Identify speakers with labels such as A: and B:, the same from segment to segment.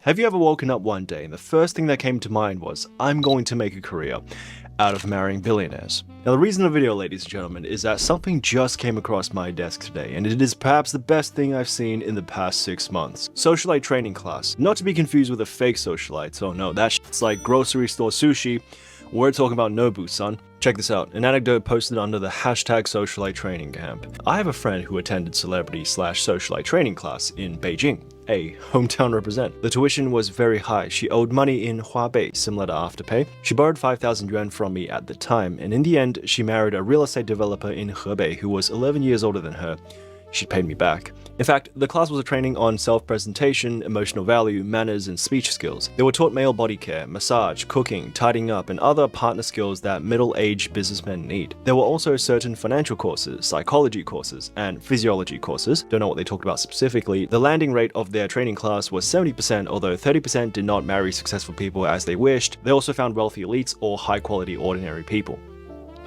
A: Have you ever woken up one day and the first thing that came to mind was, I'm going to make a career out of marrying billionaires? Now the reason of the video, ladies and gentlemen, is that something just came across my desk today, and it is perhaps the best thing I've seen in the past 6 months. Socialite training class. Not to be confused with a fake socialite, oh no, that shit's like grocery store sushi. We're talking about Nobu, son. Check this out, an anecdote posted under the hashtag socialite training camp. I have a friend who attended celebrity/socialite training class in Beijing, a hometown represent. The tuition was very high. She owed money in Huabei, similar to Afterpay. She borrowed 5,000 yuan from me at the time, and in the end, she married a real estate developer in Hebei who was 11 years older than her. She paid me back. In fact, the class was a training on self-presentation, emotional value, manners, and speech skills. They were taught male body care, massage, cooking, tidying up, and other partner skills that middle-aged businessmen need. There were also certain financial courses, psychology courses, and physiology courses. Don't know what they talked about specifically. The landing rate of their training class was 70%, although 30% did not marry successful people as they wished. They also found wealthy elites or high-quality ordinary people.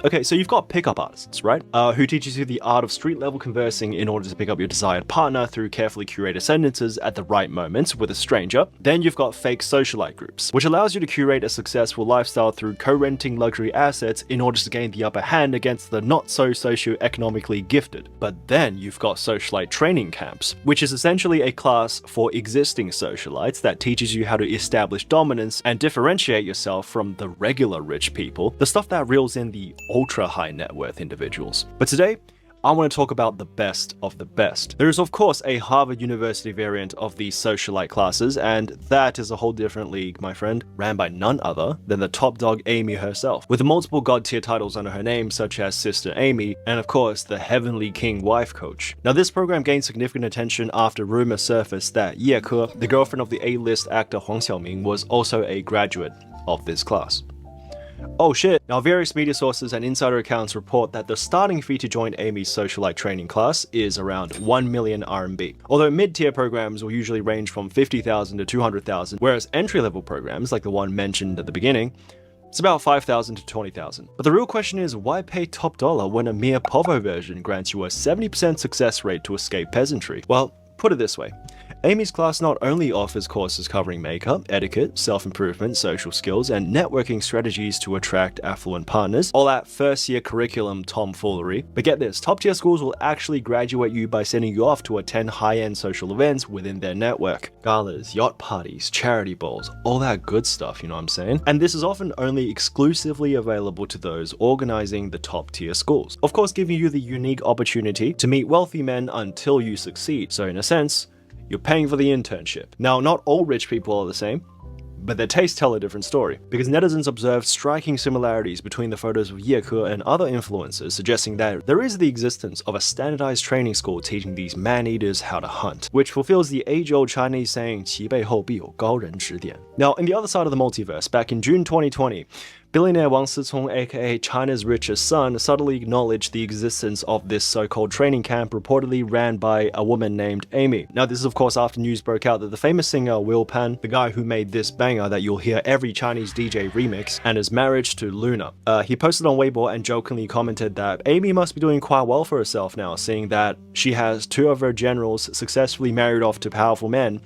A: Okay, so you've got pickup artists, right? Who teaches you the art of street-level conversing in order to pick up your desired partner through carefully curated sentences at the right moments with a stranger. Then you've got fake socialite groups, which allows you to curate a successful lifestyle through co-renting luxury assets in order to gain the upper hand against the not-so-socio-economically gifted. But then you've got socialite training camps, which is essentially a class for existing socialites that teaches you how to establish dominance and differentiate yourself from the regular rich people, the stuff that reels in the ultra high net worth individuals. But today, I want to talk about the best of the best. There is of course a Harvard University variant of these socialite classes, and that is a whole different league, my friend, ran by none other than the top dog Amy herself, with multiple god tier titles under her name such as Sister Amy, and of course the Heavenly King Wife Coach. Now this program gained significant attention after rumors surfaced that Ye Ke, the girlfriend of the A-list actor Huang Xiaoming, was also a graduate of this class. Oh shit. Now various media sources and insider accounts report that the starting fee to join Amy's socialite training class is around 1 million RMB. Although mid-tier programs will usually range from 50,000 to 200,000, whereas entry-level programs, like the one mentioned at the beginning, it's about 5,000 to 20,000. But the real question is, why pay top dollar when a mere POVO version grants you a 70% success rate to escape peasantry? Well, put it this way. Amy's class not only offers courses covering makeup, etiquette, self-improvement, social skills, and networking strategies to attract affluent partners, all that first-year curriculum tomfoolery, but get this, top-tier schools will actually graduate you by sending you off to attend high-end social events within their network. Galas, yacht parties, charity balls, all that good stuff, you know what I'm saying? And this is often only exclusively available to those organizing the top-tier schools. Of course, giving you the unique opportunity to meet wealthy men until you succeed. So in a sense, you're paying for the internship. Now, not all rich people are the same, but their tastes tell a different story, because netizens observed striking similarities between the photos of Ye Ke and other influencers, suggesting that there is the existence of a standardized training school teaching these man-eaters how to hunt, which fulfills the age-old Chinese saying, 其背后必有高人指点. Now, in the other side of the multiverse, back in June 2020, billionaire Wang Sicong, aka China's richest son, subtly acknowledged the existence of this so-called training camp reportedly ran by a woman named Amy. Now this is of course after news broke out that the famous singer Will Pan, the guy who made this banger that you'll hear every Chinese DJ remix, and his marriage to Luna. He posted on Weibo and jokingly commented that Amy must be doing quite well for herself now, seeing that she has 2 of her generals successfully married off to powerful men,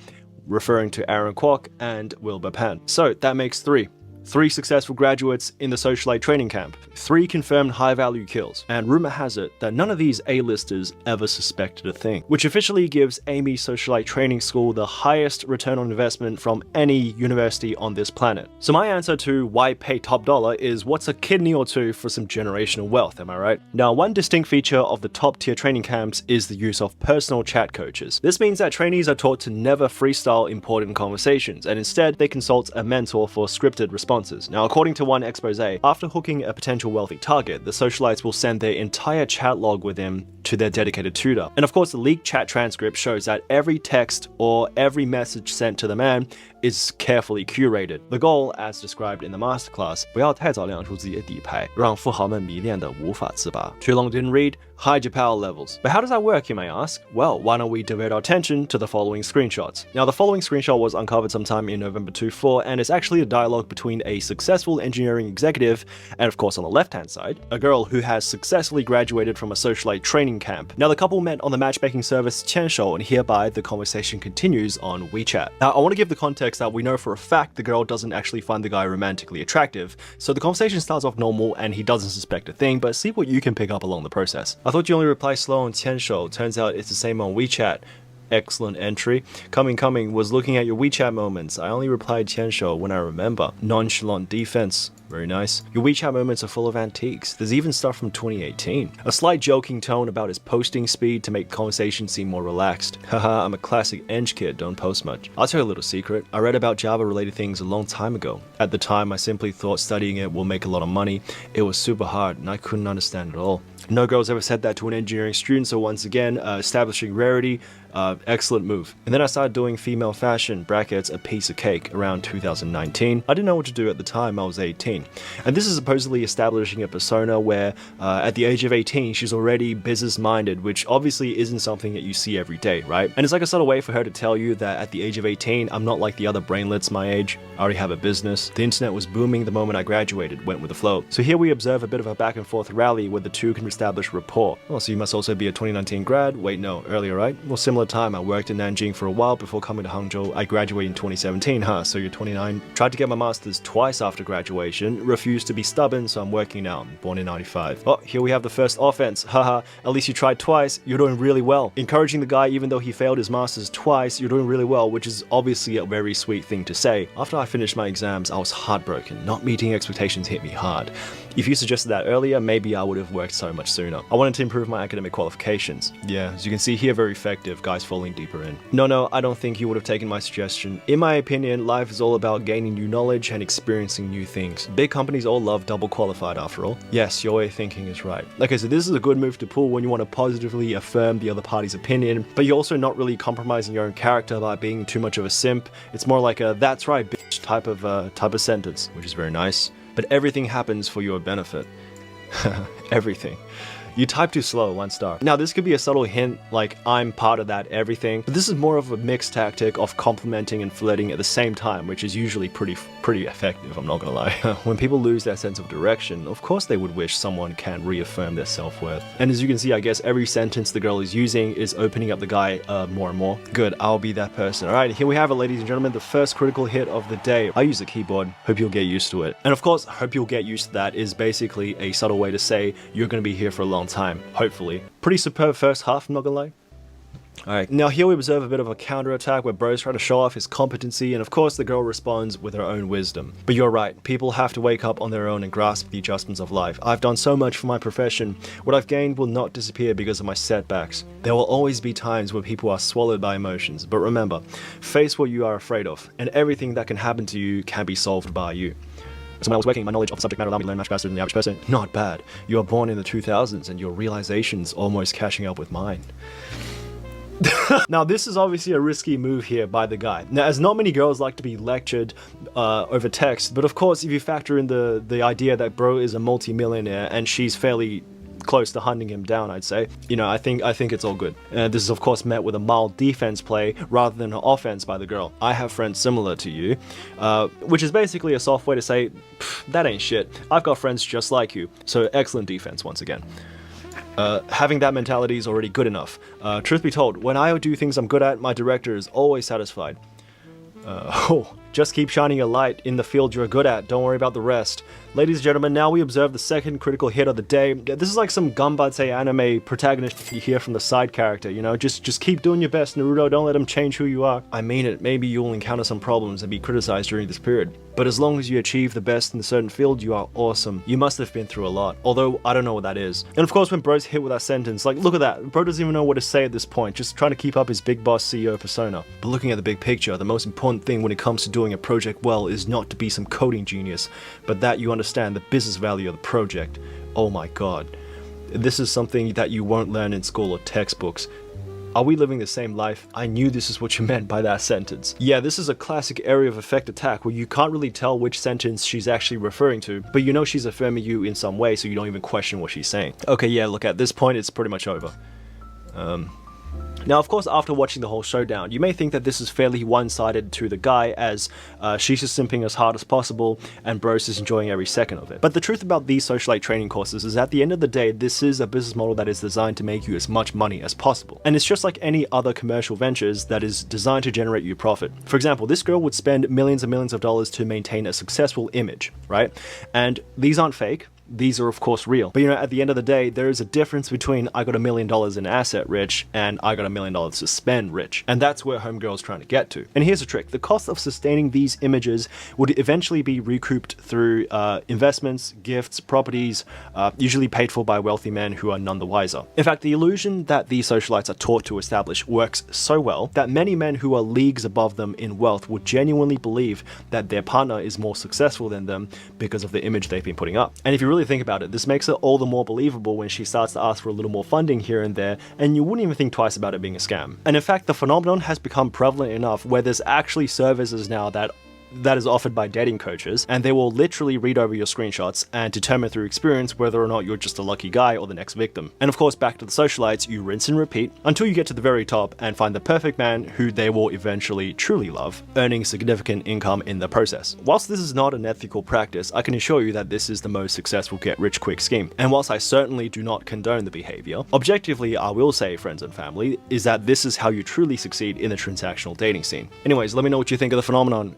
A: referring to Aaron Kwok and Wilbur Pan. So that makes 3. 3 successful graduates in the socialite training camp, 3 confirmed high-value kills, and rumor has it that none of these A-listers ever suspected a thing, which officially gives Amy's socialite training school the highest return on investment from any university on this planet. So my answer to why pay top dollar is what's a kidney or two for some generational wealth, am I right? Now, one distinct feature of the top-tier training camps is the use of personal chat coaches. This means that trainees are taught to never freestyle important conversations, and instead they consult a mentor for scripted responses. Now, according to one expose, after hooking a potential wealthy target, the socialites will send their entire chat log with him to their dedicated tutor. And of course, the leaked chat transcript shows that every text or every message sent to the man is carefully curated. The goal, as described in the masterclass, 不要太早亮出自己的底牌，让富豪们迷恋的无法自拔. Too long didn't read? Hide your power levels. But how does that work, you may ask? Well, why don't we devote our attention to the following screenshots. Now, the following screenshot was uncovered sometime in November 2024, and it's actually a dialogue between a successful engineering executive and, of course, on the left-hand side, a girl who has successfully graduated from a socialite training matchmaking camp. Now the couple met on the matchmaking service 牵手, and hereby the conversation continues on WeChat. Now I want to give the context that we know for a fact the girl doesn't actually find the guy romantically attractive, so the conversation starts off normal and he doesn't suspect a thing, but see what you can pick up along the process. I thought you only reply slow on 牵手, turns out it's the same on WeChat. Excellent entry. Coming, was looking at your WeChat moments. I only replied 牵手 when I remember. Nonchalant defense. Very nice. Your WeChat moments are full of antiques. There's even stuff from 2018. A slight joking tone about his posting speed to make the conversation seem more relaxed. Haha, I'm a classic eng kid, don't post much. I'll tell you a little secret. I read about Java related things a long time ago. At the time, I simply thought studying it will make a lot of money. It was super hard and I couldn't understand it all. No girl's ever said that to an engineering student, so once again, establishing rarity, excellent move. And then I started doing female fashion, brackets, a piece of cake, around 2019. I didn't know what to do at the time, I was 18. And this is supposedly establishing a persona where, at the age of 18, she's already business-minded, which obviously isn't something that you see every day, right? And it's like a subtle way for her to tell you that at the age of 18, I'm not like the other brainlets my age. I already have a business. The internet was booming the moment I graduated, went with the flow. So here we observe a bit of a back and forth rally where the two can establish rapport. Oh, so you must also be a 2019 grad? Wait, no, earlier, right? Well, similar time. I worked in Nanjing for a while before coming to Hangzhou. I graduated in 2017, huh? So you're 29. Tried to get my master's twice after graduation. Refused to be stubborn, so I'm working now. Born in 95. Oh, here we have the first offense. Haha, at least you tried twice. You're doing really well. Encouraging the guy even though he failed his master's twice, you're doing really well, which is obviously a very sweet thing to say. After I finished my exams, I was heartbroken. Not meeting expectations hit me hard. If you suggested that earlier, maybe I would have worked so much sooner. I wanted to improve my academic qualifications. Yeah, as you can see here, very effective, guys falling deeper in. No, I don't think you would have taken my suggestion. In my opinion, life is all about gaining new knowledge and experiencing new things. Big companies all love double qualified after all. Yes, your way of thinking is right. Okay, so this is a good move to pull when you want to positively affirm the other party's opinion, but you're also not really compromising your own character by being too much of a simp. It's more like a "that's right, bitch" type of sentence, which is very nice. But everything happens for your benefit. Everything. You type too slow, 1 star. Now this could be a subtle hint, like I'm part of that everything, but this is more of a mixed tactic of complimenting and flirting at the same time, which is usually pretty effective, I'm not gonna lie. When people lose their sense of direction, of course they would wish someone can reaffirm their self-worth. And as you can see, I guess every sentence the girl is using is opening up the guy more and more. Good, I'll be that person. Alright, here we have it, ladies and gentlemen, the first critical hit of the day. I use the keyboard, hope you'll get used to it. And of course, hope you'll get used to that is basically a subtle way to say you're gonna be here for a long time, hopefully. Pretty superb first half, I'm not gonna lie. Alright, now here we observe a bit of a counter-attack where bro's trying to show off his competency, and of course the girl responds with her own wisdom. But you're right, people have to wake up on their own and grasp the adjustments of life. I've done so much for my profession. What I've gained will not disappear because of my setbacks. There will always be times where people are swallowed by emotions, but remember, face what you are afraid of, and everything that can happen to you can be solved by you. So when I was working, my knowledge of the subject matter allowed me to learn much faster than the average person. Not bad. You are born in the 2000s and your realization's almost catching up with mine. Now this is obviously a risky move here by the guy. Now as not many girls like to be lectured over text, but of course if you factor in the idea that bro is a multi-millionaire and she's fairly close to hunting him down, I'd say. You know, I think it's all good. This is of course met with a mild defense play rather than an offense by the girl. I have friends similar to you, which is basically a soft way to say, that ain't shit. I've got friends just like you. So excellent defense once again. Having that mentality is already good enough. Truth be told, when I do things I'm good at, my director is always satisfied. Just keep shining a light in the field you're good at, don't worry about the rest. Ladies and gentlemen, now we observe the second critical hit of the day. This is like some Ganbatte anime protagonist you hear from the side character, you know? Just keep doing your best, Naruto, don't let him change who you are. I mean it, maybe you'll encounter some problems and be criticized during this period. But as long as you achieve the best in a certain field, you are awesome. You must have been through a lot, although I don't know what that is. And of course when bro's hit with that sentence, like look at that, bro doesn't even know what to say at this point, just trying to keep up his big boss CEO persona. But looking at the big picture, the most important thing when it comes to doing a project well is not to be some coding genius, but that you understand the business value of the project. Oh my god. This is something that you won't learn in school or textbooks. Are we living the same life? I knew this is what you meant by that sentence. Yeah, this is a classic area of effect attack where you can't really tell which sentence she's actually referring to, but you know she's affirming you in some way, so you don't even question what she's saying. Okay, yeah, look, at this point it's pretty much over. Now, of course, after watching the whole showdown, you may think that this is fairly one-sided to the guy, as she's just simping as hard as possible and Bros is enjoying every second of it. But the truth about these socialite training courses is at the end of the day, this is a business model that is designed to make you as much money as possible. And it's just like any other commercial ventures that is designed to generate you profit. For example, this girl would spend millions and millions of dollars to maintain a successful image, right? And these aren't fake. These are of course real. But at the end of the day, there is a difference between I got $1 million in asset rich and I got $1 million to spend rich. And that's where Homegirl's trying to get to. And here's a trick. The cost of sustaining these images would eventually be recouped through investments, gifts, properties, usually paid for by wealthy men who are none the wiser. In fact, the illusion that these socialites are taught to establish works so well that many men who are leagues above them in wealth would genuinely believe that their partner is more successful than them because of the image they've been putting up. And if you really think about it, this makes it all the more believable when she starts to ask for a little more funding here and there, and you wouldn't even think twice about it being a scam. And in fact, the phenomenon has become prevalent enough where there's actually services now that is offered by dating coaches, and they will literally read over your screenshots and determine through experience whether or not you're just a lucky guy or the next victim. And of course, back to the socialites, you rinse and repeat until you get to the very top and find the perfect man who they will eventually truly love, earning significant income in the process. Whilst this is not an ethical practice, I can assure you that this is the most successful get-rich-quick scheme. And whilst I certainly do not condone the behavior, objectively, I will say, friends and family, is that this is how you truly succeed in the transactional dating scene. Anyways, let me know what you think of the phenomenon.